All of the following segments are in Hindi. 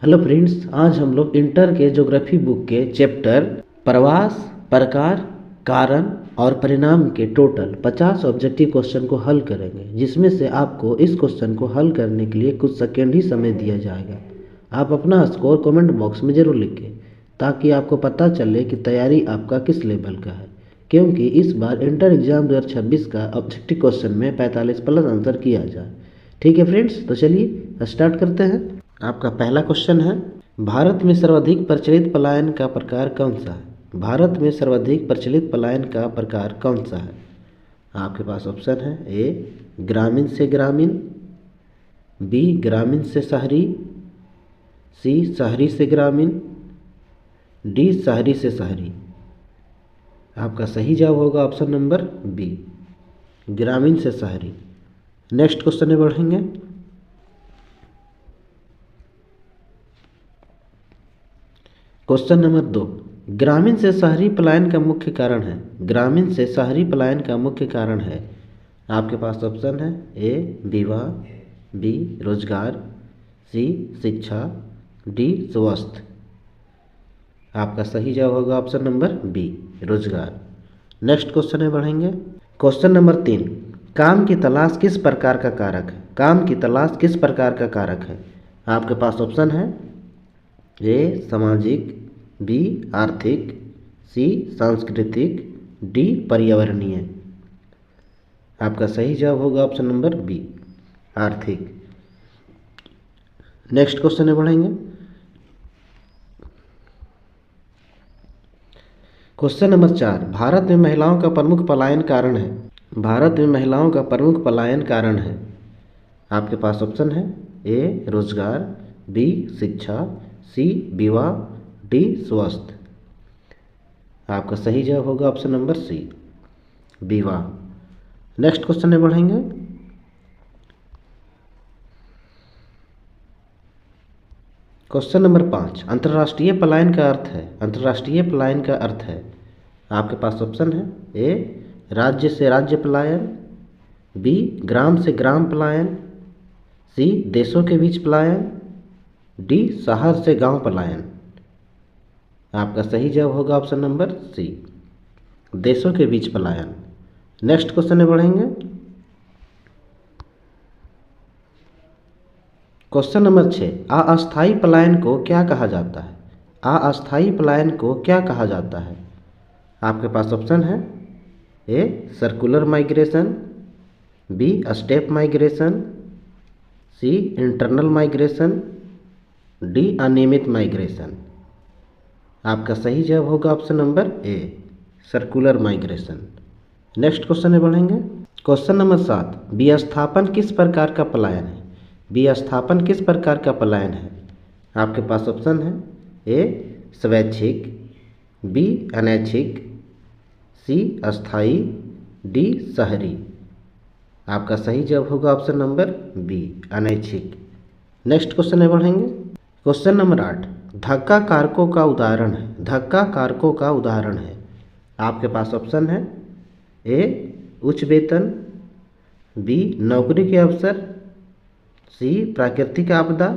हेलो फ्रेंड्स, आज हम लोग इंटर के ज्योग्राफी बुक के चैप्टर प्रवास, प्रकार, कारण और परिणाम के टोटल 50 ऑब्जेक्टिव क्वेश्चन को हल करेंगे, जिसमें से आपको इस क्वेश्चन को हल करने के लिए कुछ सेकेंड ही समय दिया जाएगा। आप अपना स्कोर कमेंट बॉक्स में ज़रूर लिखें ताकि आपको पता चले कि तैयारी आपका किस लेवल का है, क्योंकि इस बार इंटर एग्जाम 2026 का ऑब्जेक्टिव क्वेश्चन में 45 प्लस आंसर किया जाए। ठीक है फ्रेंड्स, तो चलिए स्टार्ट करते हैं। आपका पहला क्वेश्चन है, भारत में सर्वाधिक प्रचलित पलायन का प्रकार कौन सा है? भारत में सर्वाधिक प्रचलित पलायन का प्रकार कौन सा है? आपके पास ऑप्शन है, ए ग्रामीण से ग्रामीण, बी ग्रामीण से शहरी, सी शहरी से ग्रामीण, डी शहरी से शहरी। आपका सही जवाब होगा ऑप्शन नंबर बी, ग्रामीण से शहरी। नेक्स्ट क्वेश्चन में बढ़ेंगे। क्वेश्चन नंबर 2, ग्रामीण से शहरी पलायन का मुख्य कारण है। ग्रामीण से शहरी पलायन का मुख्य कारण है। आपके पास ऑप्शन है, ए विवाह, बी रोजगार, सी शिक्षा, डी स्वास्थ्य। आपका सही जवाब होगा ऑप्शन नंबर बी, रोजगार। नेक्स्ट क्वेश्चन में बढ़ेंगे। क्वेश्चन नंबर 3, काम की तलाश किस प्रकार का कारक है? काम की तलाश किस प्रकार का कारक है? आपके पास ऑप्शन है, ए सामाजिक, बी आर्थिक, सी सांस्कृतिक, डी पर्यावरणीय। आपका सही जवाब होगा ऑप्शन नंबर बी, आर्थिक। नेक्स्ट क्वेश्चन में बढ़ेंगे। क्वेश्चन नंबर 4, भारत में महिलाओं का प्रमुख पलायन कारण है। भारत में महिलाओं का प्रमुख पलायन कारण है। आपके पास ऑप्शन है, ए रोजगार, बी शिक्षा, सी विवाह, डी स्वास्थ्य। आपका सही जवाब होगा ऑप्शन नंबर सी, विवाह। नेक्स्ट क्वेश्चन में बढ़ेंगे। क्वेश्चन नंबर 5, अंतर्राष्ट्रीय पलायन का अर्थ है। अंतर्राष्ट्रीय पलायन का अर्थ है। आपके पास ऑप्शन है, ए राज्य से राज्य पलायन, बी ग्राम से ग्राम पलायन, सी देशों के बीच पलायन, डी शहर से गांव पलायन। आपका सही जवाब होगा ऑप्शन नंबर सी, देशों के बीच पलायन। नेक्स्ट क्वेश्चन में बढ़ेंगे। क्वेश्चन नंबर 6, अस्थायी पलायन को क्या कहा जाता है? अस्थायी पलायन को क्या कहा जाता है? आपके पास ऑप्शन है, A circular migration, B step migration, C internal migration, D अनियमित माइग्रेशन। आपका सही जवाब होगा option number A, circular migration. Next question में बढ़ेंगे। क्वेश्चन नंबर 7, विस्थापन किस प्रकार का पलायन है? विस्थापन किस प्रकार का पलायन है? आपके पास ऑप्शन है, ए स्वैच्छिक, बी अनैच्छिक, सी अस्थायी, डी शहरी। आपका सही जवाब होगा ऑप्शन नंबर बी, अनैच्छिक। नेक्स्ट क्वेश्चन में बढ़ेंगे। क्वेश्चन नंबर 8, धक्का कारकों का उदाहरण है। धक्का कारकों का उदाहरण है। आपके पास ऑप्शन है, ए उच्च वेतन, बी नौकरी के अवसर, सी प्राकृतिक आपदा,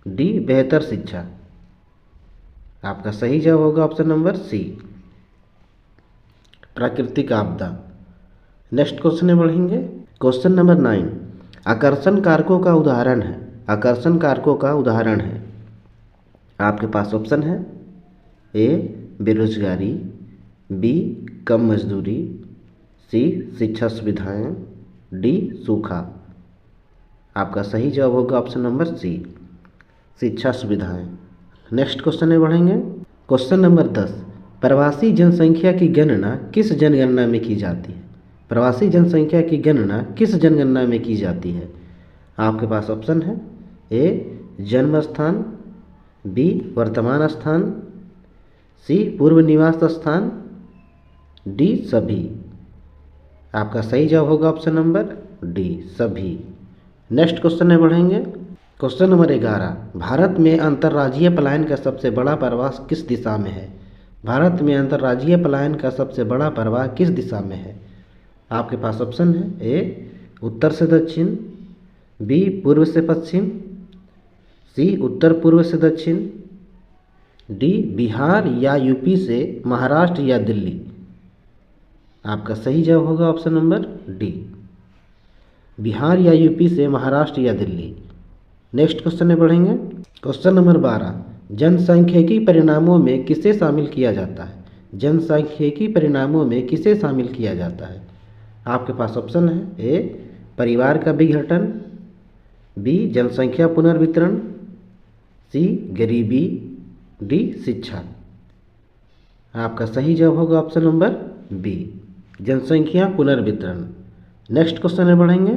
डी बेहतर शिक्षा। आपका सही जवाब होगा ऑप्शन नंबर सी, प्राकृतिक आपदा। नेक्स्ट क्वेश्चन में बढ़ेंगे। क्वेश्चन नंबर 9, आकर्षण कारकों का उदाहरण है। आकर्षण कारकों का उदाहरण है। आपके पास ऑप्शन है, ए बेरोजगारी, बी कम मजदूरी, सी शिक्षा सुविधाएं, डी सूखा। आपका सही जवाब होगा ऑप्शन नंबर सी, शिक्षा सुविधाएं। नेक्स्ट क्वेश्चन में बढ़ेंगे। क्वेश्चन नंबर 10, प्रवासी जनसंख्या की गणना किस जनगणना में की जाती है? प्रवासी जनसंख्या की गणना किस जनगणना में की जाती है? आपके पास ऑप्शन है, ए जन्म स्थान, बी वर्तमान स्थान, सी पूर्व निवास स्थान, डी सभी। आपका सही जवाब होगा ऑप्शन नंबर डी, सभी। नेक्स्ट क्वेश्चन में बढ़ेंगे। क्वेश्चन नंबर 11, भारत में अंतर्राज्यीय पलायन का सबसे बड़ा प्रवाह किस दिशा में है? भारत में अंतर्राज्यीय पलायन का सबसे बड़ा प्रवाह किस दिशा में है? आपके पास ऑप्शन है, ए उत्तर से दक्षिण, बी पूर्व से पश्चिम, सी उत्तर पूर्व से दक्षिण, डी बिहार या यूपी से महाराष्ट्र या दिल्ली। आपका सही जवाब होगा ऑप्शन नंबर डी, बिहार या यूपी से महाराष्ट्र या दिल्ली। नेक्स्ट क्वेश्चन में बढ़ेंगे। क्वेश्चन नंबर 12, जनसांख्यिकी परिणामों में किसे शामिल किया जाता है? जनसांख्यिकी परिणामों में किसे शामिल किया जाता है? आपके पास ऑप्शन है, ए परिवार का विघटन, बी जनसंख्या पुनर्वितरण, सी गरीबी, डी शिक्षा। आपका सही जवाब होगा ऑप्शन नंबर बी, जनसंख्या पुनर्वितरण। नेक्स्ट क्वेश्चन में बढ़ेंगे।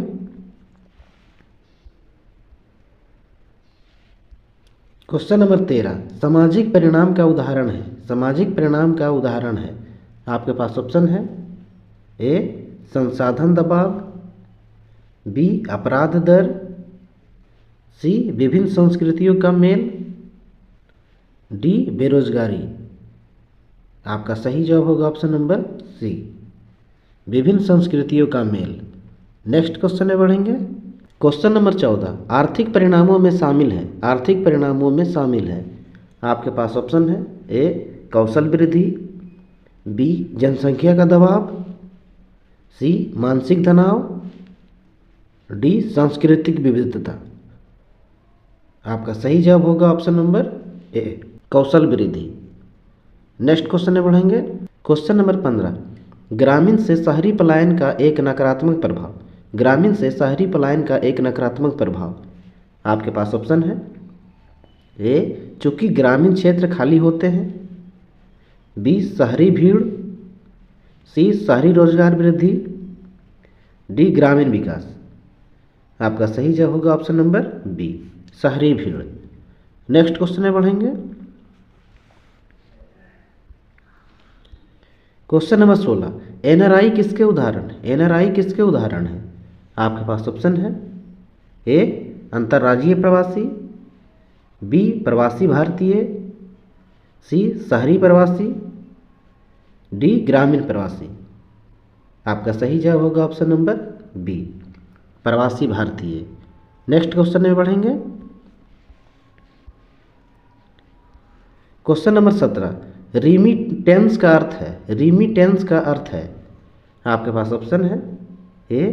क्वेश्चन नंबर 13, सामाजिक परिणाम का उदाहरण है। सामाजिक परिणाम का उदाहरण है। आपके पास ऑप्शन है, ए संसाधन दबाव, बी अपराध दर, सी विभिन्न संस्कृतियों का मेल, डी बेरोजगारी। आपका सही जवाब होगा ऑप्शन नंबर सी, विभिन्न संस्कृतियों का मेल। नेक्स्ट क्वेश्चन में बढ़ेंगे। क्वेश्चन नंबर 14, आर्थिक परिणामों में शामिल है। आर्थिक परिणामों में शामिल है। आपके पास ऑप्शन है, ए कौशल वृद्धि, बी जनसंख्या का दबाव, सी मानसिक तनाव, डी सांस्कृतिक विविधता। आपका सही जवाब होगा ऑप्शन नंबर ए कौशल वृद्धि। नेक्स्ट क्वेश्चन में बढ़ेंगे। क्वेश्चन नंबर 15, ग्रामीण से शहरी पलायन का एक नकारात्मक प्रभाव। ग्रामीण से शहरी पलायन का एक नकारात्मक प्रभाव। आपके पास ऑप्शन है, ए चूंकि ग्रामीण क्षेत्र खाली होते हैं, बी शहरी भीड़, सी शहरी रोजगार वृद्धि, डी ग्रामीण विकास। आपका सही जवाब होगा ऑप्शन नंबर बी शहरी भीड़। नेक्स्ट क्वेश्चन में बढ़ेंगे। क्वेश्चन नंबर 16, एनआरआई किसके उदाहरण है? एनआरआई किसके उदाहरण है? आपके पास ऑप्शन है, ए अंतर्राज्यीय प्रवासी, बी प्रवासी भारतीय, सी शहरी प्रवासी, डी ग्रामीण प्रवासी। आपका सही जवाब होगा ऑप्शन नंबर बी प्रवासी भारतीय। नेक्स्ट क्वेश्चन में बढ़ेंगे। क्वेश्चन नंबर 17, रिमिटेंस का अर्थ है। रिमिटेंस का अर्थ है। आपके पास ऑप्शन है, ए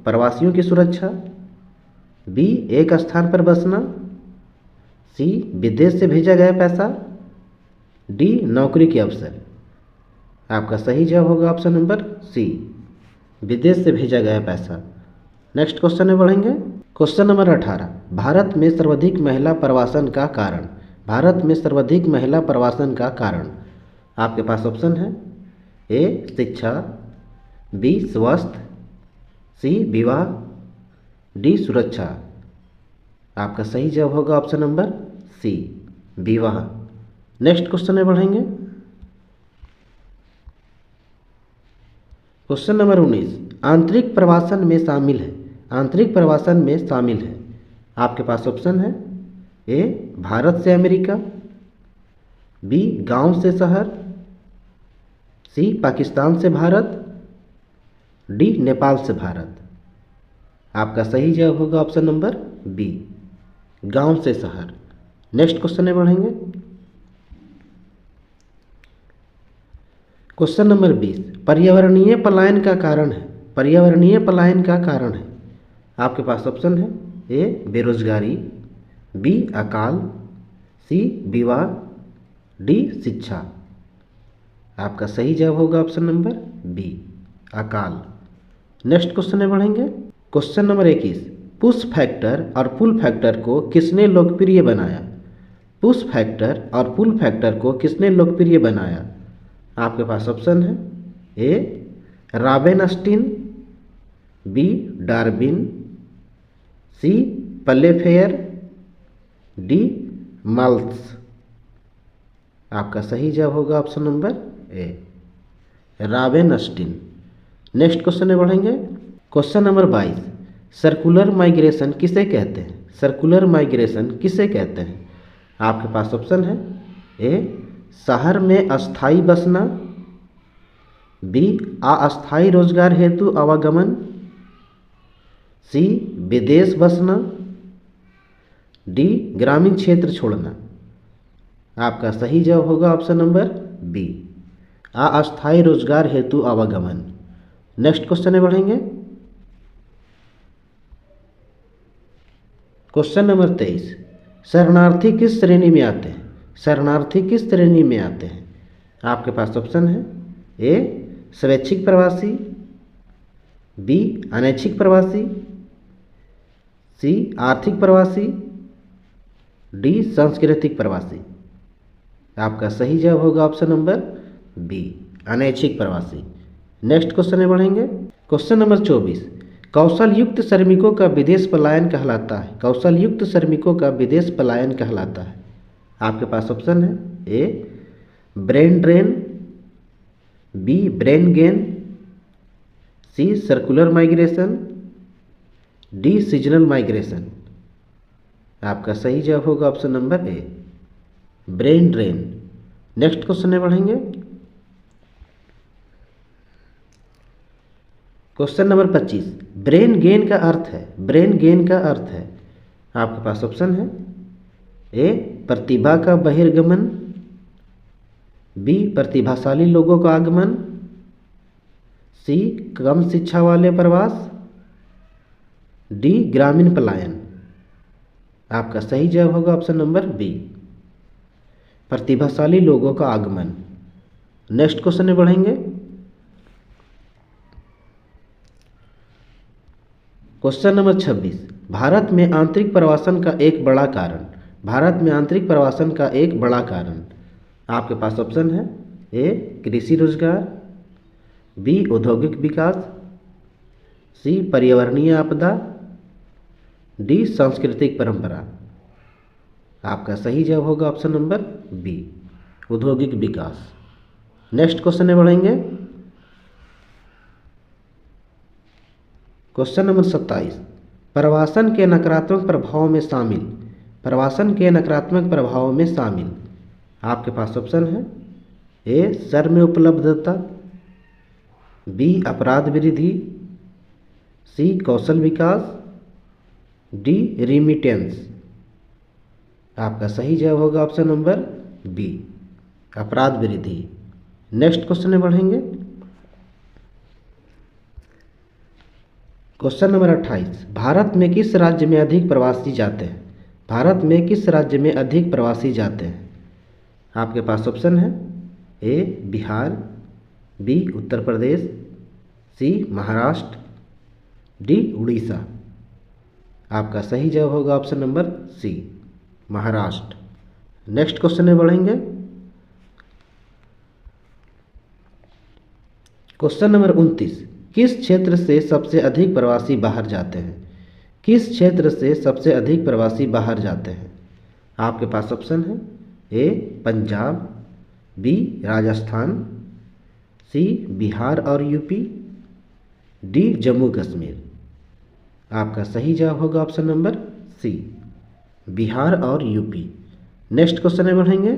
प्रवासियों की सुरक्षा, बी एक स्थान पर बसना, सी विदेश से भेजा गया पैसा, डी नौकरी के अवसर। आपका सही जवाब होगा ऑप्शन नंबर सी विदेश से भेजा गया पैसा। नेक्स्ट क्वेश्चन में बढ़ेंगे। क्वेश्चन नंबर 18, भारत में सर्वाधिक महिला प्रवासन का कारण। भारत में सर्वाधिक महिला प्रवासन का कारण। आपके पास ऑप्शन है, ए शिक्षा, बी स्वास्थ्य, सी विवाह, डी सुरक्षा। आपका सही जवाब होगा ऑप्शन नंबर सी विवाह। नेक्स्ट क्वेश्चन में बढ़ेंगे। क्वेश्चन नंबर 19, आंतरिक प्रवासन में शामिल है। आंतरिक प्रवासन में शामिल है। आपके पास ऑप्शन है, ए भारत से अमेरिका, बी गांव से शहर, सी पाकिस्तान से भारत, डी नेपाल से भारत। आपका सही जवाब होगा ऑप्शन नंबर बी गांव से शहर। नेक्स्ट क्वेश्चन में बढ़ेंगे। क्वेश्चन नंबर 20, पर्यावरणीय पलायन का कारण है। पर्यावरणीय पलायन का कारण है। आपके पास ऑप्शन है, ए बेरोजगारी, बी अकाल, सी विवाह, डी शिक्षा। आपका सही जवाब होगा ऑप्शन नंबर बी अकाल। नेक्स्ट क्वेश्चन में बढ़ेंगे। क्वेश्चन नंबर 21, पुश फैक्टर और पुल फैक्टर को किसने लोकप्रिय बनाया? पुश फैक्टर और पुल फैक्टर को किसने लोकप्रिय बनाया? आपके पास ऑप्शन है, A Robinstein, B Darwin, C Playfair, D Malthus. आपका सही जवाब होगा option number A Robinstein. Next question में बढ़ेंगे। क्वेश्चन नंबर 22, सर्कुलर माइग्रेशन किसे कहते हैं? सर्कुलर माइग्रेशन किसे कहते हैं? आपके पास ऑप्शन है, ए शहर में अस्थायी बसना, बी अस्थायी रोजगार हेतु आवागमन, सी विदेश बसना, डी ग्रामीण क्षेत्र छोड़ना। आपका सही जवाब होगा ऑप्शन नंबर बी, अस्थायी रोजगार हेतु आवागमन। नेक्स्ट क्वेश्चन में बढ़ेंगे। क्वेश्चन नंबर 23, शरणार्थी किस श्रेणी में आते हैं? शरणार्थी किस श्रेणी में आते हैं? आपके पास ऑप्शन है, ए स्वैच्छिक प्रवासी, बी अनैच्छिक प्रवासी, सी आर्थिक प्रवासी, डी सांस्कृतिक प्रवासी। आपका सही जवाब होगा ऑप्शन नंबर बी, अनैच्छिक प्रवासी। नेक्स्ट क्वेश्चन में बढ़ेंगे। क्वेश्चन नंबर 24, कौशल युक्त श्रमिकों का विदेश पलायन कहलाता है। कौशल युक्त श्रमिकों का विदेश पलायन कहलाता है। आपके पास ऑप्शन है, A brain drain, B brain gain, C circular migration, D seasonal migration. आपका सही जवाब होगा option number A, brain drain. Next question में बढ़ेंगे। क्वेश्चन नंबर 25, ब्रेन गेन का अर्थ है। ब्रेन गेन का अर्थ है। आपके पास ऑप्शन है, ए प्रतिभा का बहिर्गमन, बी प्रतिभाशाली लोगों का आगमन, सी कम शिक्षा वाले प्रवास, डी ग्रामीण पलायन। आपका सही जवाब होगा ऑप्शन नंबर बी, प्रतिभाशाली लोगों का आगमन। नेक्स्ट क्वेश्चन में बढ़ेंगे। क्वेश्चन नंबर 26, भारत में आंतरिक प्रवासन का एक बड़ा कारण। भारत में आंतरिक प्रवासन का एक बड़ा कारण। आपके पास ऑप्शन है, ए कृषि रोजगार, बी औद्योगिक विकास, सी पर्यावरणीय आपदा, डी सांस्कृतिक परंपरा। आपका सही जवाब होगा ऑप्शन नंबर बी, औद्योगिक विकास। नेक्स्ट क्वेश्चन में बढ़ेंगे। क्वेश्चन नंबर 27, प्रवासन के नकारात्मक प्रभावों में शामिल। प्रवासन के नकारात्मक प्रभावों में शामिल। आपके पास ऑप्शन है, ए श्रम उपलब्धता, बी अपराध वृद्धि, सी कौशल विकास, डी रिमिटेंस। आपका सही जवाब होगा ऑप्शन नंबर बी, अपराध वृद्धि। नेक्स्ट क्वेश्चन में बढ़ेंगे। क्वेश्चन नंबर 28, भारत में किस राज्य में अधिक प्रवासी जाते हैं? भारत में किस राज्य में अधिक प्रवासी जाते हैं? आपके पास ऑप्शन है, A Bihar, B Uttar Pradesh, C Maharashtra, D Orissa. आपका सही जवाब होगा option number C, Maharashtra. Next question में बढ़ेंगे। क्वेश्चन नंबर 29, किस क्षेत्र से सबसे अधिक प्रवासी बाहर जाते हैं? किस क्षेत्र से सबसे अधिक प्रवासी बाहर जाते हैं? आपके पास ऑप्शन है, ए पंजाब, बी राजस्थान, सी बिहार और यूपी, डी जम्मू कश्मीर। आपका सही जवाब होगा ऑप्शन नंबर सी, बिहार और यूपी। नेक्स्ट क्वेश्चन में बढ़ेंगे।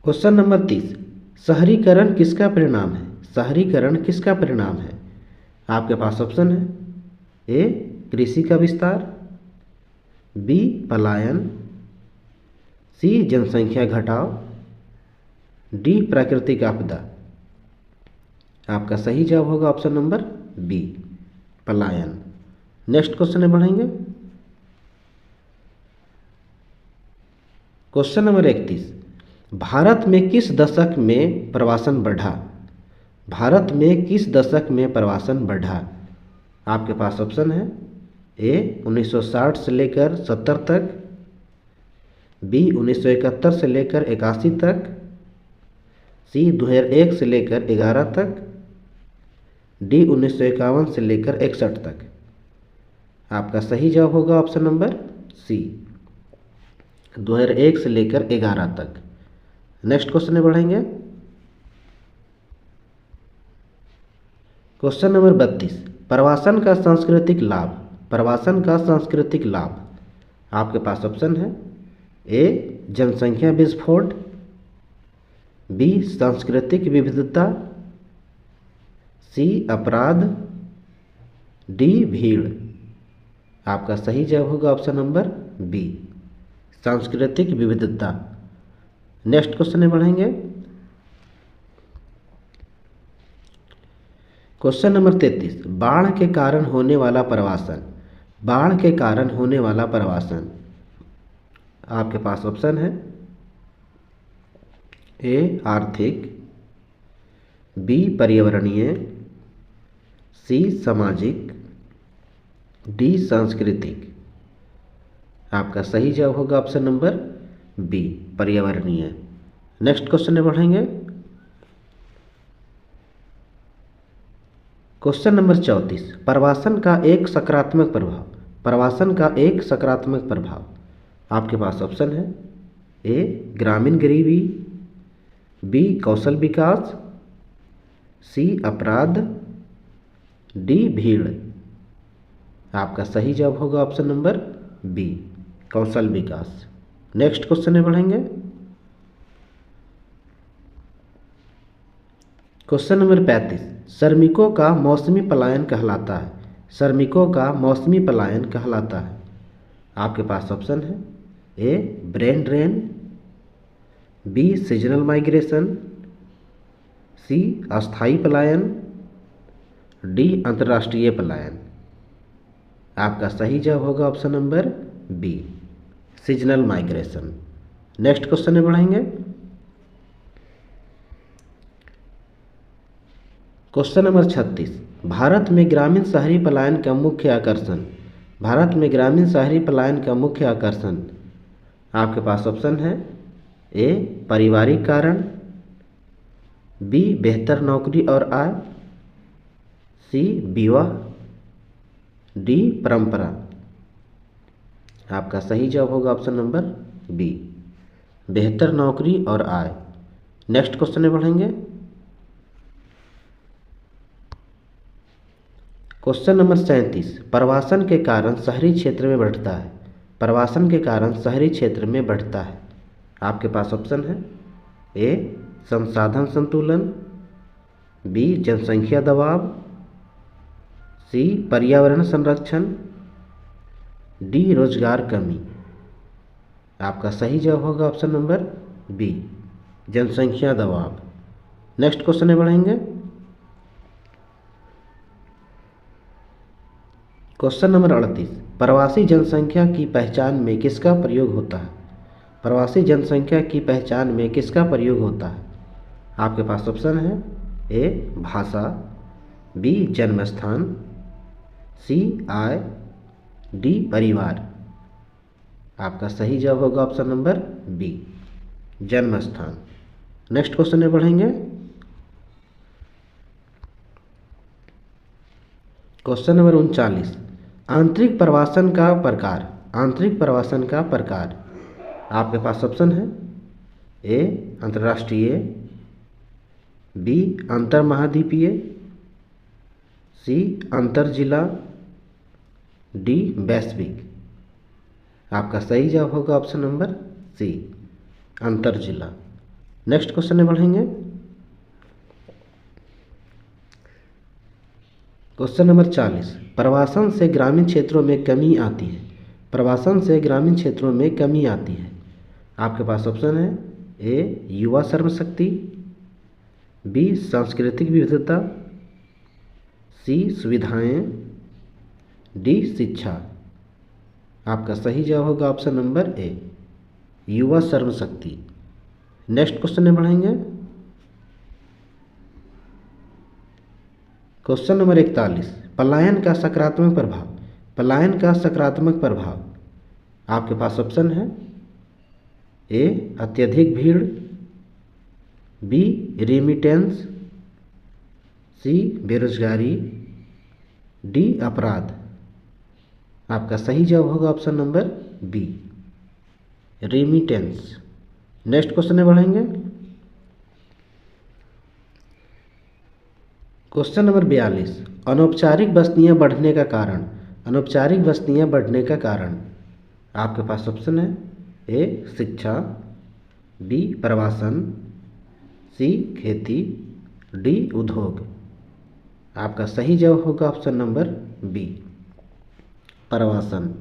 क्वेश्चन नंबर 30, शहरीकरण किसका परिणाम है? शहरीकरण किसका परिणाम है? आपके पास ऑप्शन है, ए कृषि का विस्तार, बी पलायन, सी जनसंख्या घटाव, डी प्राकृतिक आपदा। आपका सही जवाब होगा ऑप्शन नंबर बी, पलायन। नेक्स्ट क्वेश्चन में बढ़ेंगे। क्वेश्चन नंबर 31, भारत में किस दशक में प्रवासन बढ़ा? भारत में किस दशक में प्रवासन बढ़ा? आपके पास ऑप्शन है, ए 1960 से लेकर 70 तक, बी 1971 से लेकर 81 तक, सी 2001 से लेकर 11 तक, डी 1951 से लेकर 61 तक। आपका सही जवाब होगा ऑप्शन नंबर सी, 2001 से लेकर 11 तक। नेक्स्ट क्वेश्चन में बढ़ेंगे। क्वेश्चन नंबर 32, प्रवासन का सांस्कृतिक लाभ। प्रवासन का सांस्कृतिक लाभ। आपके पास ऑप्शन है, ए जनसंख्या विस्फोट, बी सांस्कृतिक विविधता, सी अपराध, डी भीड़। आपका सही जवाब होगा ऑप्शन नंबर बी, सांस्कृतिक विविधता। नेक्स्ट क्वेश्चन में बढ़ेंगे। क्वेश्चन नंबर 33, बाढ़ के कारण होने वाला प्रवासन। बाढ़ के कारण होने वाला प्रवासन। आपके पास ऑप्शन है ए आर्थिक, बी पर्यावरणीय, सी सामाजिक, डी सांस्कृतिक। आपका सही जवाब होगा ऑप्शन नंबर बी, पर्यावरणीय। नेक्स्ट क्वेश्चन में बढ़ेंगे। क्वेश्चन नंबर 34, प्रवासन का एक सकारात्मक प्रभाव। प्रवासन का एक सकारात्मक प्रभाव। आपके पास ऑप्शन है ए ग्रामीण गरीबी, बी कौशल विकास, सी अपराध, डी भीड़। आपका सही जवाब होगा ऑप्शन नंबर बी, कौशल विकास। नेक्स्ट क्वेश्चन में बढ़ेंगे। क्वेश्चन नंबर 35, श्रमिकों का मौसमी पलायन कहलाता है। श्रमिकों का मौसमी पलायन कहलाता है। आपके पास ऑप्शन है A brain drain, B seasonal migration, C अस्थायी पलायन, डी अंतर्राष्ट्रीय पलायन। आपका सही जवाब होगा option number B, seasonal migration. Next question में बढ़ेंगे। क्वेश्चन नंबर 36, भारत में ग्रामीण शहरी पलायन का मुख्य आकर्षण। भारत में ग्रामीण शहरी पलायन का मुख्य आकर्षण। आपके पास ऑप्शन है ए पारिवारिक कारण, बी बेहतर नौकरी और आय, सी विवाह, डी परंपरा। आपका सही जवाब होगा ऑप्शन नंबर बी, बेहतर नौकरी और आय। नेक्स्ट क्वेश्चन में बढ़ेंगे। क्वेश्चन नंबर 37, प्रवासन के कारण शहरी क्षेत्र में बढ़ता है। प्रवासन के कारण शहरी क्षेत्र में बढ़ता है। आपके पास ऑप्शन है ए संसाधन संतुलन, बी जनसंख्या दबाव, सी पर्यावरण संरक्षण, डी रोजगार कमी। आपका सही जवाब होगा ऑप्शन नंबर बी, जनसंख्या दबाव। नेक्स्ट क्वेश्चन में बढ़ेंगे। क्वेश्चन नंबर 38, प्रवासी जनसंख्या की पहचान में किसका प्रयोग होता है। प्रवासी जनसंख्या की पहचान में किसका प्रयोग होता है। आपके पास ऑप्शन है ए भाषा, बी जन्म स्थान, सी आय, डी परिवार। आपका सही जवाब होगा ऑप्शन नंबर बी, जन्म स्थान। नेक्स्ट क्वेश्चन में बढ़ेंगे। क्वेश्चन नंबर 39, आंतरिक प्रवासन का प्रकार। आंतरिक प्रवासन का प्रकार। आपके पास ऑप्शन है ए अंतर्राष्ट्रीय, बी अंतर महाद्वीपीय, सी अंतर जिला, डी वैश्विक। आपका सही जवाब होगा ऑप्शन नंबर सी, अंतर जिला। नेक्स्ट क्वेश्चन में बढ़ेंगे। क्वेश्चन नंबर 40, प्रवासन से ग्रामीण क्षेत्रों में कमी आती है। प्रवासन से ग्रामीण क्षेत्रों में कमी आती है। आपके पास ऑप्शन है ए युवा श्रम शक्ति, बी सांस्कृतिक विविधता, सी सुविधाएं, डी शिक्षा। आपका सही जवाब होगा ऑप्शन नंबर ए, युवा श्रम शक्ति। नेक्स्ट क्वेश्चन में बढ़ेंगे। क्वेश्चन नंबर 41, पलायन का सकारात्मक प्रभाव। पलायन का सकारात्मक प्रभाव। आपके पास ऑप्शन है ए अत्यधिक भीड़, बी रेमिटेंस, सी बेरोजगारी, डी अपराध। आपका सही जवाब होगा option number B, remittance. Next question में बढ़ेंगे। क्वेश्चन नंबर 42, अनौपचारिक बस्तियां बढ़ने का कारण। अनौपचारिक बस्तियां बढ़ने का कारण। आपके पास ऑप्शन है ए शिक्षा, बी प्रवासन, सी खेती, डी उद्योग। आपका सही जवाब होगा ऑप्शन नंबर बी, प्रवासन।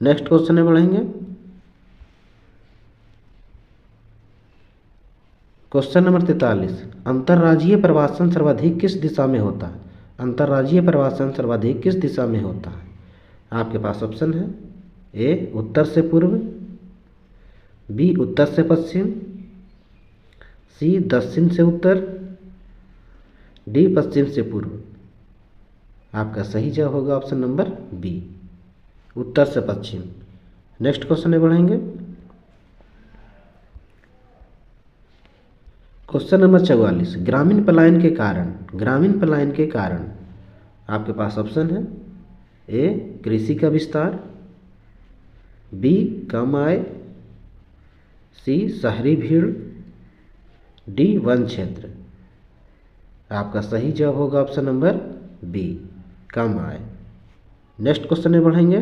नेक्स्ट क्वेश्चन में बढ़ेंगे। क्वेश्चन नंबर 43, अंतर्राज्यीय प्रवासन सर्वाधिक किस दिशा में होता है? अंतर्राज्यीय प्रवासन सर्वाधिक किस दिशा में होता है? आपके पास ऑप्शन है, ए उत्तर से पूर्व, बी उत्तर से पश्चिम, सी दक्षिण से उत्तर, डी पश्चिम से पूर्व। आपका सही जवाब होगा ऑप्शन नंबर बी, उत्तर से पश्चिम। नेक्स्ट क्वेश्चन में बढ़ेंगे। क्वेश्चन नंबर 44, ग्रामीण पलायन के कारण, ग्रामीण पलायन के कारण। आपके पास ऑप्शन है, ए कृषि का विस्तार, बी कम आय, सी शहरी भीड़, डी वन क्षेत्र। आपका सही जवाब होगा ऑप्शन नंबर बी, कम आय। नेक्स्ट क्वेश्चन में बढ़ेंगे।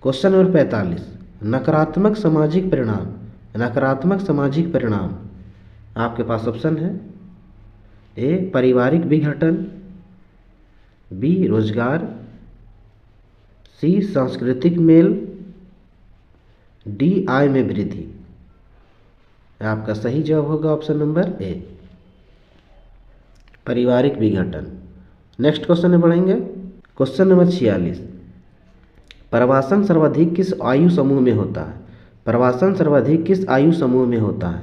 क्वेश्चन नंबर 45, नकारात्मक सामाजिक परिणाम, नकारात्मक सामाजिक परिणाम। आपके पास ऑप्शन है, ए पारिवारिक विघटन, बी रोजगार, सी सांस्कृतिक मेल, डी आय में वृद्धि। आपका सही जवाब होगा ऑप्शन नंबर ए, पारिवारिक विघटन। नेक्स्ट क्वेश्चन में बढ़ेंगे। क्वेश्चन नंबर 46, प्रवासन सर्वाधिक किस आयु समूह में होता है? प्रवासन सर्वाधिक किस आयु समूह में होता है?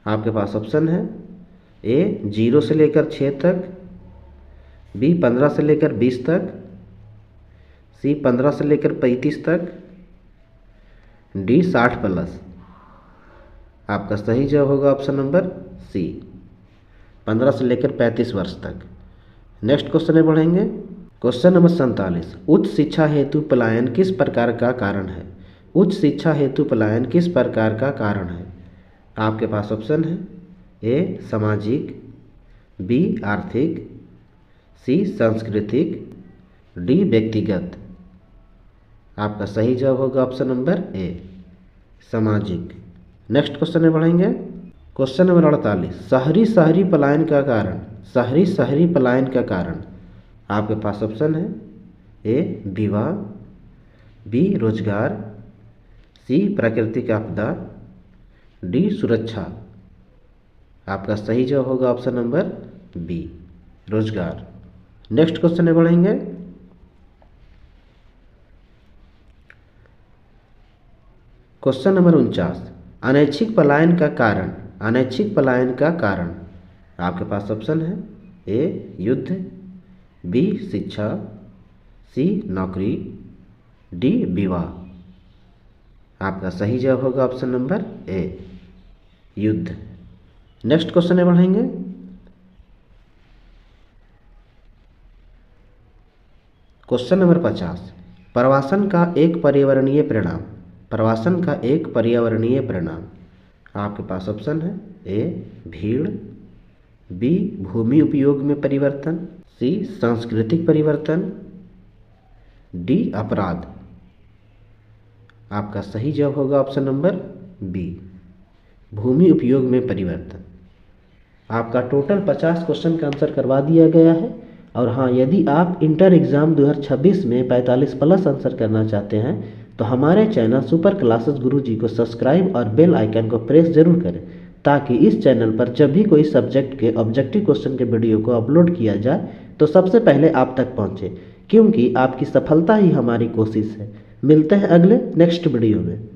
आपके पास ऑप्शन है, ए 0 से लेकर 6 तक, बी 15 से लेकर 20 तक, सी 15 से लेकर 35 तक, डी 60 प्लस। आपका सही जवाब होगा ऑप्शन नंबर सी, 15 से लेकर 35 वर्ष तक। नेक्स्ट क्वेश्चन में बढ़ेंगे। क्वेश्चन नंबर 47, उच्च शिक्षा हेतु पलायन किस प्रकार का कारण है? उच्च शिक्षा हेतु पलायन किस प्रकार का कारण है? आपके पास ऑप्शन है, ए सामाजिक, बी आर्थिक, सी सांस्कृतिक, डी व्यक्तिगत। आपका सही जवाब होगा ऑप्शन नंबर ए, सामाजिक। नेक्स्ट क्वेश्चन में बढ़ेंगे। क्वेश्चन नंबर 48, शहरी शहरी पलायन का कारण, शहरी शहरी पलायन का कारण। आपके पास ऑप्शन है, ए विवाह, बी रोजगार, सी प्राकृतिक आपदा, डी सुरक्षा। आपका सही जवाब होगा ऑप्शन नंबर बी, रोजगार। नेक्स्ट क्वेश्चन में बढ़ेंगे। क्वेश्चन नंबर 49, अनैच्छिक पलायन का कारण, अनैच्छिक पलायन का कारण। आपके पास ऑप्शन है, ए युद्ध, बी शिक्षा, सी नौकरी, डी विवाह। आपका सही जवाब होगा ऑप्शन नंबर ए, युद्ध। नेक्स्ट क्वेश्चन में बढ़ेंगे। क्वेश्चन नंबर 50, प्रवासन का एक पर्यावरणीय परिणाम, प्रवासन का एक पर्यावरणीय परिणाम। आपके पास ऑप्शन है, ए भीड़, बी भूमि उपयोग में परिवर्तन, सी सांस्कृतिक परिवर्तन, डी अपराध। आपका सही जवाब होगा ऑप्शन नंबर बी, भूमि उपयोग में परिवर्तन। आपका टोटल 50 क्वेश्चन का आंसर करवा दिया गया है। और हाँ, यदि आप इंटर एग्ज़ाम 2026 में 45 प्लस आंसर करना चाहते हैं तो हमारे चैनल सुपर क्लासेस गुरुजी को सब्सक्राइब और बेल आइकन को प्रेस जरूर करें, ताकि इस चैनल पर जब भी कोई सब्जेक्ट के ऑब्जेक्टिव क्वेश्चन के वीडियो को अपलोड किया जाए तो सबसे पहले आप तक पहुंचे, क्योंकि आपकी सफलता ही हमारी कोशिश है। मिलते हैं अगले नेक्स्ट वीडियो में।